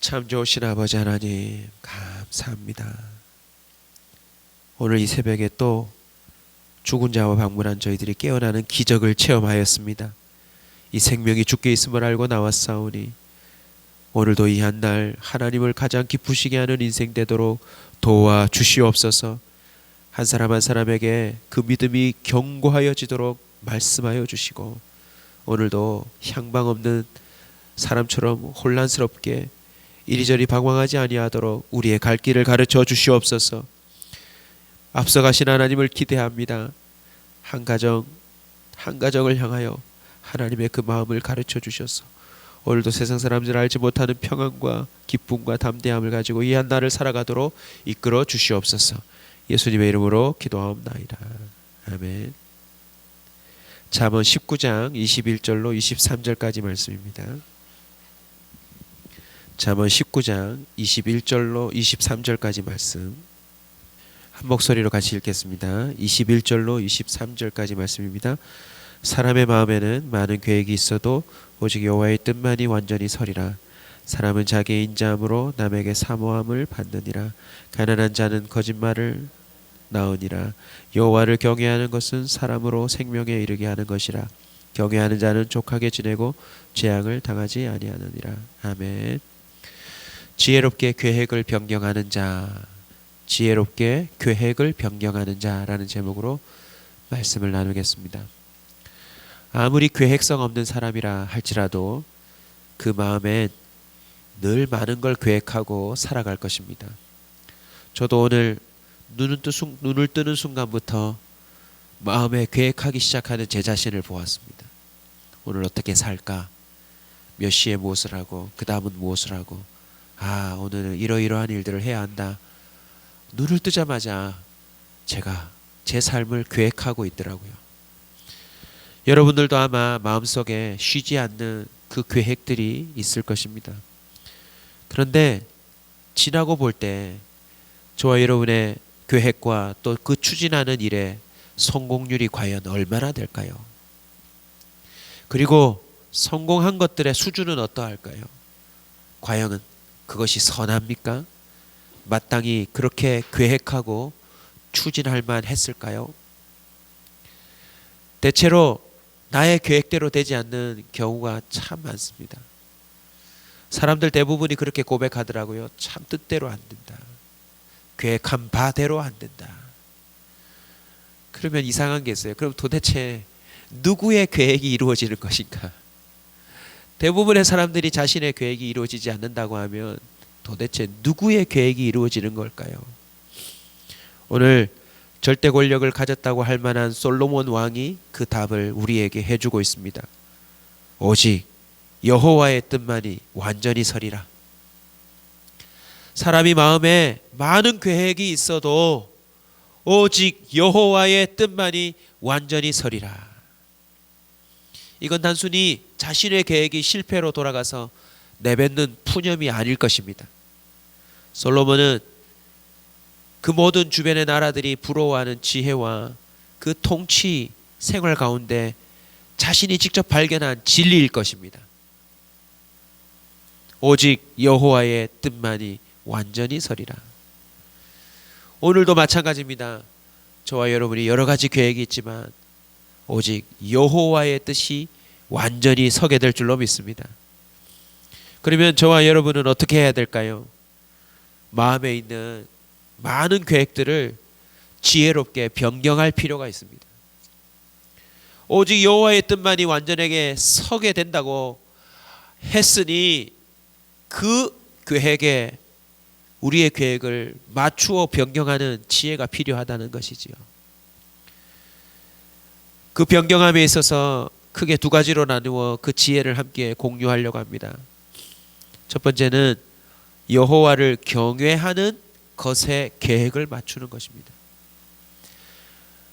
참 좋으신 아버지 하나님 감사합니다. 오늘 이 새벽에 또 죽은 자와 방문한 저희들이 깨어나는 기적을 체험하였습니다. 이 생명이 주께 있음을 알고 나왔사오니 오늘도 이 한 날 하나님을 가장 기쁘시게 하는 인생 되도록 도와주시옵소서. 한 사람 한 사람에게 그 믿음이 견고하여지도록 말씀하여 주시고, 오늘도 향방 없는 사람처럼 혼란스럽게 이리저리 방황하지 아니하도록 우리의 갈 길을 가르쳐 주시옵소서. 앞서가신 하나님을 기대합니다. 한 가정을 향하여 하나님의 그 마음을 가르쳐 주셔서 오늘도 세상 사람들 알지 못하는 평안과 기쁨과 담대함을 가지고 이 한 날을 살아가도록 이끌어 주시옵소서. 예수님의 이름으로 기도하옵나이다. 아멘. 잠언 19장 21절로 23절까지 말씀입니다. 잠언 19장 21절로 23절까지 말씀 한 목소리로 같이 읽겠습니다. 21절로 23절까지 말씀입니다. 사람의 마음에는 많은 계획이 있어도 오직 여호와의 뜻만이 완전히 서리라. 사람은 자기의 인자함으로 남에게 사모함을 받느니라. 가난한 자는 거짓말을 나으니라. 여호와를 경외하는 것은 사람으로 생명에 이르게 하는 것이라. 경외하는 자는 족하게 지내고 재앙을 당하지 아니하느니라. 아멘. 지혜롭게 계획을 변경하는 자, 지혜롭게 계획을 변경하는 자라는 제목으로 말씀을 나누겠습니다. 아무리 계획성 없는 사람이라 할지라도 그 마음엔 늘 많은 걸 계획하고 살아갈 것입니다. 저도 오늘 눈을 뜨는 순간부터 마음에 계획하기 시작하는 제 자신을 보았습니다. 오늘 어떻게 살까? 몇 시에 무엇을 하고 그 다음은 무엇을 하고, 오늘은 이러이러한 일들을 해야 한다. 눈을 뜨자마자 제가 제 삶을 계획하고 있더라고요. 여러분들도 아마 마음속에 쉬지 않는 그 계획들이 있을 것입니다. 그런데 지나고 볼 때 저와 여러분의 계획과 또 그 추진하는 일의 성공률이 과연 얼마나 될까요? 그리고 성공한 것들의 수준은 어떠할까요? 과연 그것이 선합니까? 마땅히 그렇게 계획하고 추진할 만했을까요? 대체로 나의 계획대로 되지 않는 경우가 참 많습니다. 사람들 대부분이 그렇게 고백하더라고요. 참 뜻대로 안 된다. 계획한 바대로 안 된다. 그러면 이상한 게 있어요. 그럼 도대체 누구의 계획이 이루어지는 것인가? 대부분의 사람들이 자신의 계획이 이루어지지 않는다고 하면 도대체 누구의 계획이 이루어지는 걸까요? 오늘 절대 권력을 가졌다고 할 만한 솔로몬 왕이 그 답을 우리에게 해주고 있습니다. 오직 여호와의 뜻만이 완전히 서리라. 사람이 마음에 많은 계획이 있어도 오직 여호와의 뜻만이 완전히 서리라. 이건 단순히 자신의 계획이 실패로 돌아가서 내뱉는 푸념이 아닐 것입니다. 솔로몬은 그 모든 주변의 나라들이 부러워하는 지혜와 그 통치 생활 가운데 자신이 직접 발견한 진리일 것입니다. 오직 여호와의 뜻만이 완전히 서리라. 오늘도 마찬가지입니다. 저와 여러분이 여러 가지 계획이 있지만 오직 여호와의 뜻이 완전히 서게 될 줄로 믿습니다. 그러면 저와 여러분은 어떻게 해야 될까요? 마음에 있는 많은 계획들을 지혜롭게 변경할 필요가 있습니다. 오직 여호와의 뜻만이 완전하게 서게 된다고 했으니 그 계획에 우리의 계획을 맞추어 변경하는 지혜가 필요하다는 것이지요. 그 변경함에 있어서 크게 두 가지로 나누어 그 지혜를 함께 공유하려고 합니다. 첫 번째는 여호와를 경외하는 것에 계획을 맞추는 것입니다.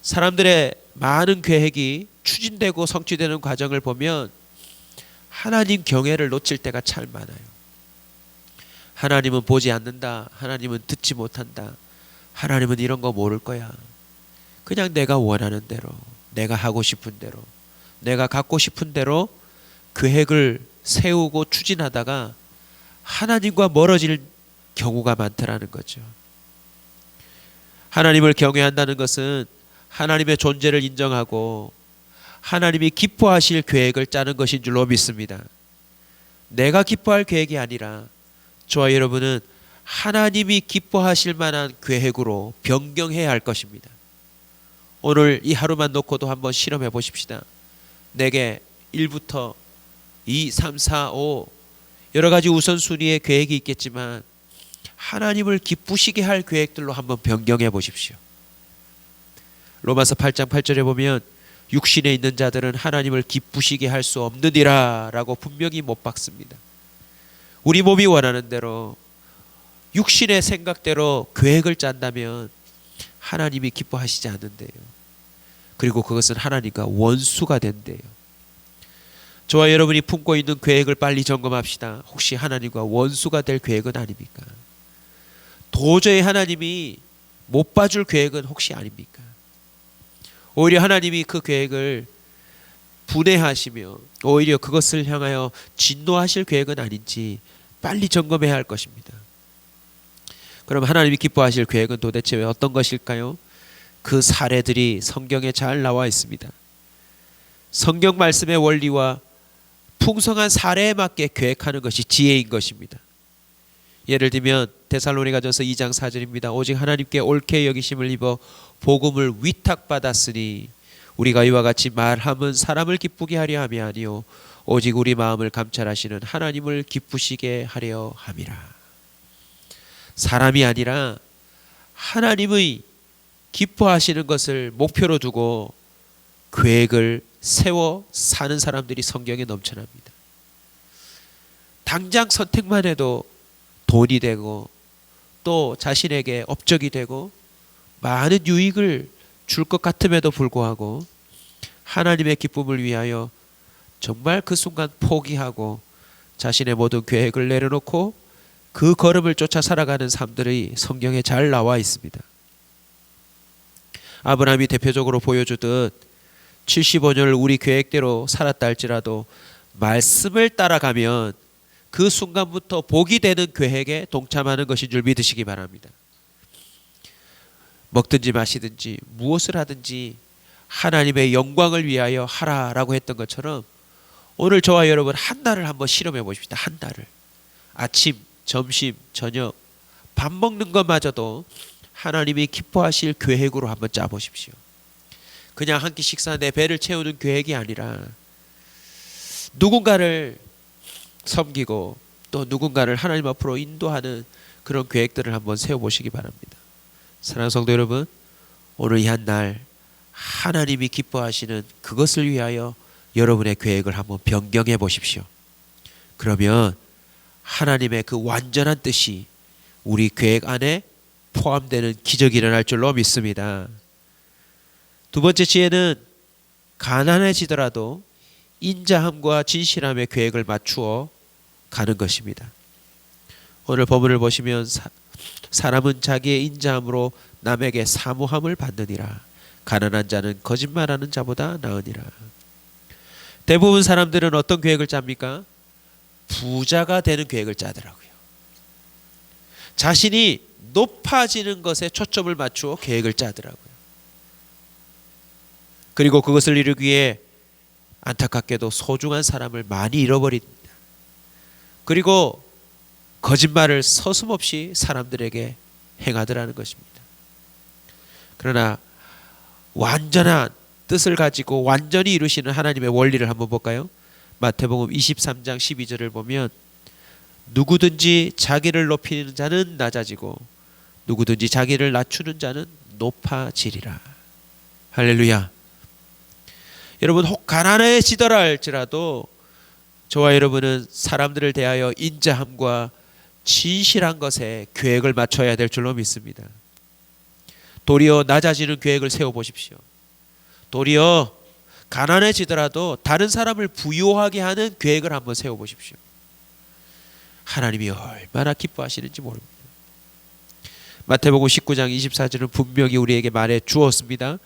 사람들의 많은 계획이 추진되고 성취되는 과정을 보면 하나님 경외를 놓칠 때가 참 많아요. 하나님은 보지 않는다. 하나님은 듣지 못한다. 하나님은 이런 거 모를 거야. 그냥 내가 원하는 대로, 내가 하고 싶은 대로, 내가 갖고 싶은 대로 계획을 세우고 추진하다가 하나님과 멀어질 경우가 많더라는 거죠. 하나님을 경외한다는 것은 하나님의 존재를 인정하고 하나님이 기뻐하실 계획을 짜는 것인 줄로 믿습니다. 내가 기뻐할 계획이 아니라 저와 여러분은 하나님이 기뻐하실 만한 계획으로 변경해야 할 것입니다. 오늘 이 하루만 놓고도 한번 실험해 보십시다. 내게 1부터 2, 3, 4, 5 여러 가지 우선순위의 계획이 있겠지만 하나님을 기쁘시게 할 계획들로 한번 변경해 보십시오. 로마서 8장 8절에 보면 육신에 있는 자들은 하나님을 기쁘시게 할 수 없느니라 라고 분명히 못 박습니다. 우리 몸이 원하는 대로 육신의 생각대로 계획을 짠다면 하나님이 기뻐하시지 않는데요. 그리고 그것은 하나님과 원수가 된대요. 저와 여러분이 품고 있는 계획을 빨리 점검합시다. 혹시 하나님과 원수가 될 계획은 아닙니까? 도저히 하나님이 못 봐줄 계획은 혹시 아닙니까? 오히려 하나님이 그 계획을 분해하시며 오히려 그것을 향하여 진노하실 계획은 아닌지 빨리 점검해야 할 것입니다. 그럼 하나님이 기뻐하실 계획은 도대체 왜 어떤 것일까요? 그 사례들이 성경에 잘 나와 있습니다. 성경 말씀의 원리와 풍성한 사례에 맞게 계획하는 것이 지혜인 것입니다. 예를 들면 데살로니가전서 2장 4절입니다. 오직 하나님께 옳게 여기심을 입어 복음을 위탁받았으니 우리가 이와 같이 말함은 사람을 기쁘게 하려 함이 아니요 오직 우리 마음을 감찰하시는 하나님을 기쁘시게 하려 함이라. 사람이 아니라 하나님의 기뻐하시는 것을 목표로 두고 계획을 세워 사는 사람들이 성경에 넘쳐납니다. 당장 선택만 해도 돈이 되고 또 자신에게 업적이 되고 많은 유익을 줄 것 같음에도 불구하고 하나님의 기쁨을 위하여 정말 그 순간 포기하고 자신의 모든 계획을 내려놓고 그 걸음을 쫓아 살아가는 삶들이 성경에 잘 나와 있습니다. 아브라함이 대표적으로 보여주듯 75년을 우리 계획대로 살았다 할지라도 말씀을 따라가면 그 순간부터 복이 되는 계획에 동참하는 것인 줄 믿으시기 바랍니다. 먹든지 마시든지 무엇을 하든지 하나님의 영광을 위하여 하라라고 했던 것처럼 오늘 저와 여러분 한 달을 한번 실험해 보십시다. 한 달을 아침, 점심, 저녁 밥 먹는 것마저도 하나님이 기뻐하실 계획으로 한번 짜보십시오. 그냥 한 끼 식사 내 배를 채우는 계획이 아니라 누군가를 섬기고 또 누군가를 하나님 앞으로 인도하는 그런 계획들을 한번 세워보시기 바랍니다. 사랑하는 성도 여러분, 오늘 이 한 날 하나님이 기뻐하시는 그것을 위하여 여러분의 계획을 한번 변경해 보십시오. 그러면 하나님의 그 완전한 뜻이 우리 계획 안에 포함되는 기적이 일어날 줄로 믿습니다. 두 번째 지혜는 가난해지더라도 인자함과 진실함의 계획을 맞추어 가는 것입니다. 오늘 본문을 보시면 사람은 자기의 인자함으로 남에게 사모함을 받느니라. 가난한 자는 거짓말하는 자보다 나으니라. 대부분 사람들은 어떤 계획을 짭니까? 부자가 되는 계획을 짜더라고요. 자신이 높아지는 것에 초점을 맞추어 계획을 짜더라고요. 그리고 그것을 이루기 위해 안타깝게도 소중한 사람을 많이 잃어버립니다. 그리고 거짓말을 서슴없이 사람들에게 행하더라는 것입니다. 그러나 완전한 뜻을 가지고 완전히 이루시는 하나님의 원리를 한번 볼까요? 마태복음 23장 12절을 보면 누구든지 자기를 높이는 자는 낮아지고 누구든지 자기를 낮추는 자는 높아지리라. 할렐루야. 여러분 혹 가난해지더라 할지라도 저와 여러분은 사람들을 대하여 인자함과 진실한 것에 계획을 맞춰야 될 줄로 믿습니다. 도리어 낮아지는 계획을 세워보십시오. 도리어 가난해지더라도 다른 사람을 부유하게 하는 계획을 한번 세워보십시오. 하나님이 얼마나 기뻐하시는지 모릅니다. 마태복음 19장 24절은 분명히 우리에게 말해 주었습니다.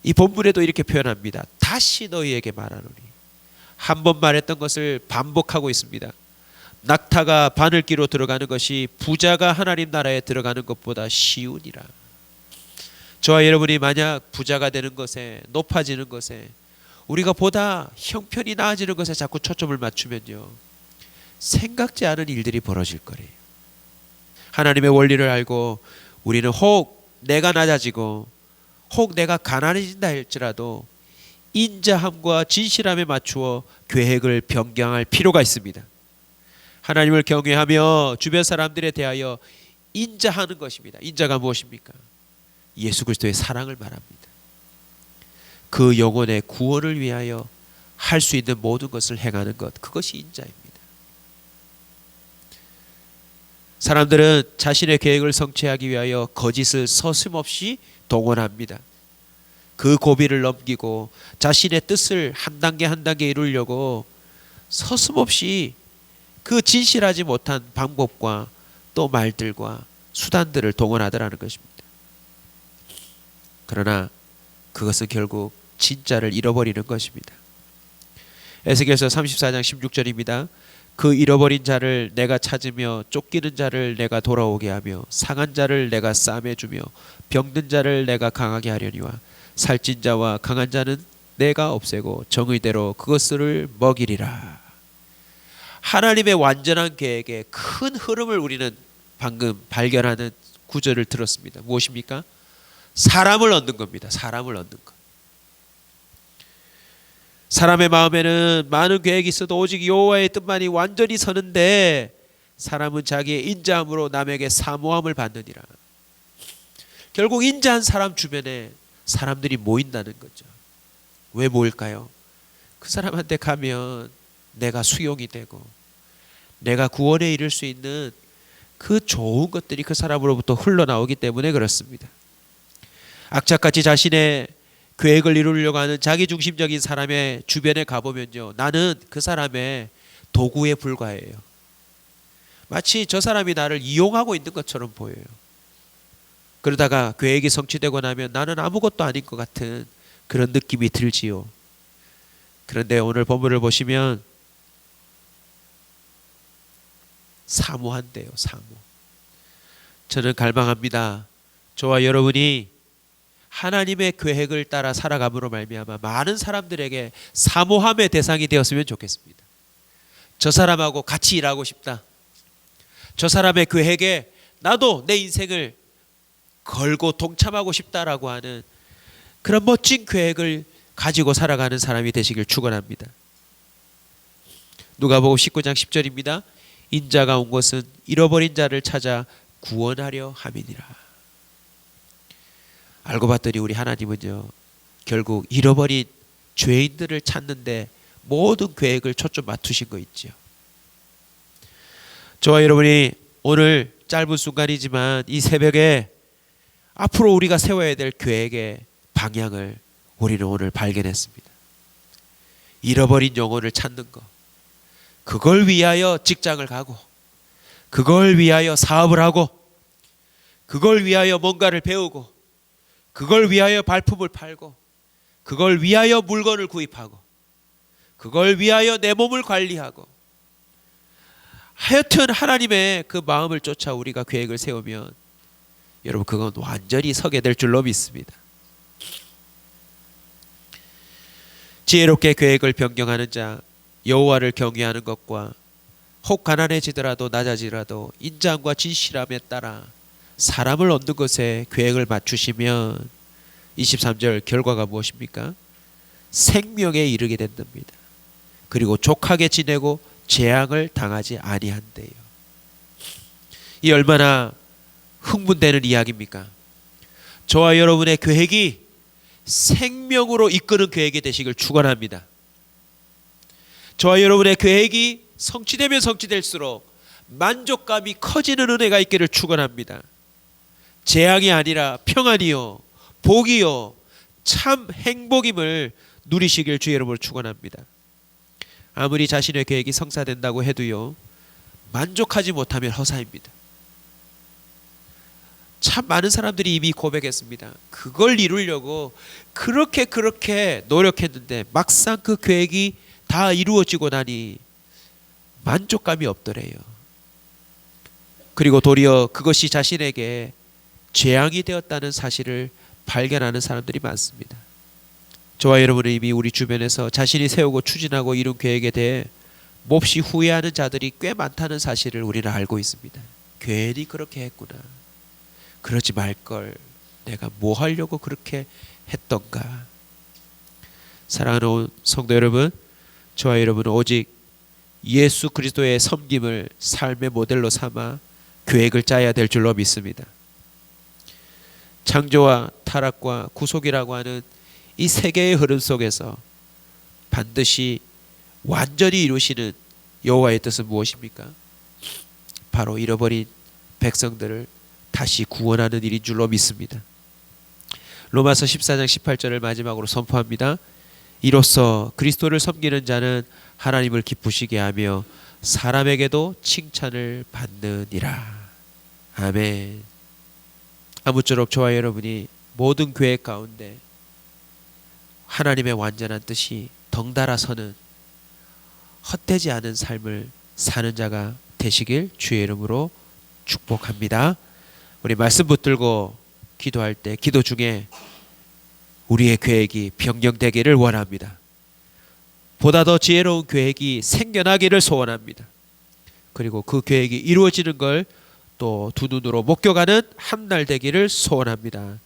이 본문에도 이렇게 표현합니다. 다시 너희에게 말하노니. 한 번 말했던 것을 반복하고 있습니다. 낙타가 바늘기로 들어가는 것이 부자가 하나님 나라에 들어가는 것보다 쉬우니라. 저와 여러분이 만약 부자가 되는 것에, 높아지는 것에, 우리가 보다 형편이 나아지는 것에 자꾸 초점을 맞추면요, 생각지 않은 일들이 벌어질 거래요. 하나님의 원리를 알고 우리는 혹 내가 낮아지고 혹 내가 가난해진다 할지라도 인자함과 진실함에 맞추어 계획을 변경할 필요가 있습니다. 하나님을 경외하며 주변 사람들에 대하여 인자하는 것입니다. 인자가 무엇입니까? 예수 그리스도의 사랑을 말합니다. 그 영혼의 구원을 위하여 할 수 있는 모든 것을 행하는 것, 그것이 인자입니다. 사람들은 자신의 계획을 성취하기 위하여 거짓을 서슴없이 동원합니다. 그 고비를 넘기고 자신의 뜻을 한 단계 한 단계 이루려고 서슴없이 그 진실하지 못한 방법과 또 말들과 수단들을 동원하더라는 것입니다. 그러나 그것은 결국 진짜를 잃어버리는 것입니다. 에스겔서 34장 16절입니다. 그 잃어버린 자를 내가 찾으며 쫓기는 자를 내가 돌아오게 하며 상한 자를 내가 싸매주며 병든 자를 내가 강하게 하려니와 살찐 자와 강한 자는 내가 없애고 정의대로 그것을 먹이리라. 하나님의 완전한 계획의 큰 흐름을 우리는 방금 발견하는 구절을 들었습니다. 무엇입니까? 사람을 얻는 겁니다. 사람을 얻는 것. 사람의 마음에는 많은 계획이 있어도 오직 여호와의 뜻만이 완전히 서는데 사람은 자기의 인자함으로 남에게 사모함을 받느니라. 결국 인자한 사람 주변에 사람들이 모인다는 거죠. 왜 모일까요? 그 사람한테 가면 내가 수용이 되고 내가 구원에 이를 수 있는 그 좋은 것들이 그 사람으로부터 흘러나오기 때문에 그렇습니다. 악착같이 자신의 계획을 이루려고 하는 자기중심적인 사람의 주변에 가보면요, 나는 그 사람의 도구에 불과해요. 마치 저 사람이 나를 이용하고 있는 것처럼 보여요. 그러다가 계획이 성취되고 나면 나는 아무것도 아닌 것 같은 그런 느낌이 들지요. 그런데 오늘 본문을 보시면 사모한대요. 사모. 저는 갈망합니다. 저와 여러분이 하나님의 계획을 따라 살아감으로 말미암아 많은 사람들에게 사모함의 대상이 되었으면 좋겠습니다. 저 사람하고 같이 일하고 싶다. 저 사람의 계획에 나도 내 인생을 걸고 동참하고 싶다라고 하는 그런 멋진 계획을 가지고 살아가는 사람이 되시길 축원합니다. 누가복음 19장 10절입니다. 인자가 온 것은 잃어버린 자를 찾아 구원하려 함이니라. 알고 봤더니 우리 하나님은요, 결국 잃어버린 죄인들을 찾는데 모든 계획을 초점 맞추신 거 있죠. 저와 여러분이 오늘 짧은 순간이지만 이 새벽에 앞으로 우리가 세워야 될 계획의 방향을 우리는 오늘 발견했습니다. 잃어버린 영혼을 찾는 것, 그걸 위하여 직장을 가고, 그걸 위하여 사업을 하고, 그걸 위하여 뭔가를 배우고, 그걸 위하여 발품을 팔고, 그걸 위하여 물건을 구입하고, 그걸 위하여 내 몸을 관리하고, 하여튼 하나님의 그 마음을 쫓아 우리가 계획을 세우면 여러분 그건 완전히 서게 될 줄로 믿습니다. 지혜롭게 계획을 변경하는 자, 여호와를 경외하는 것과 혹 가난해지더라도 낮아지더라도 인자함과 진실함에 따라 사람을 얻는 것에 계획을 맞추시면 23절 결과가 무엇입니까? 생명에 이르게 된답니다. 그리고 족하게 지내고 재앙을 당하지 아니한대요. 이 얼마나 흥분되는 이야기입니까? 저와 여러분의 계획이 생명으로 이끄는 계획이 되시길 축원합니다. 저와 여러분의 계획이 성취되면 성취될수록 만족감이 커지는 은혜가 있기를 축원합니다. 재앙이 아니라 평안이요 복이요 참 행복임을 누리시길 주 여러분을 축원합니다. 아무리 자신의 계획이 성사된다고 해도요, 만족하지 못하면 허사입니다. 참 많은 사람들이 이미 고백했습니다. 그걸 이루려고 그렇게 노력했는데 막상 그 계획이 다 이루어지고 나니 만족감이 없더래요. 그리고 도리어 그것이 자신에게 재앙이 되었다는 사실을 발견하는 사람들이 많습니다. 저와 여러분은 이미 우리 주변에서 자신이 세우고 추진하고 이룬 계획에 대해 몹시 후회하는 자들이 꽤 많다는 사실을 우리는 알고 있습니다. 괜히 그렇게 했구나. 그러지 말걸. 내가 뭐 하려고 그렇게 했던가. 사랑하는 성도 여러분, 저와 여러분은 오직 예수 그리스도의 섬김을 삶의 모델로 삼아 계획을 짜야 될 줄로 믿습니다. 창조와 타락과 구속이라고 하는 이 세계의 흐름 속에서 반드시 완전히 이루시는 여호와의 뜻은 무엇입니까? 바로 잃어버린 백성들을 다시 구원하는 일인 줄로 믿습니다. 로마서 14장 18절을 마지막으로 선포합니다. 이로써 그리스도를 섬기는 자는 하나님을 기쁘시게 하며 사람에게도 칭찬을 받느니라. 아멘. 아무쪼록 저와 여러분이 모든 계획 가운데 하나님의 완전한 뜻이 덩달아 서는 헛되지 않은 삶을 사는 자가 되시길 주의 이름으로 축복합니다. 우리 말씀 붙들고 기도할 때 기도 중에 우리의 계획이 변경되기를 원합니다. 보다 더 지혜로운 계획이 생겨나기를 소원합니다. 그리고 그 계획이 이루어지는 걸 또 두 눈으로 목격하는 한 날 되기를 소원합니다.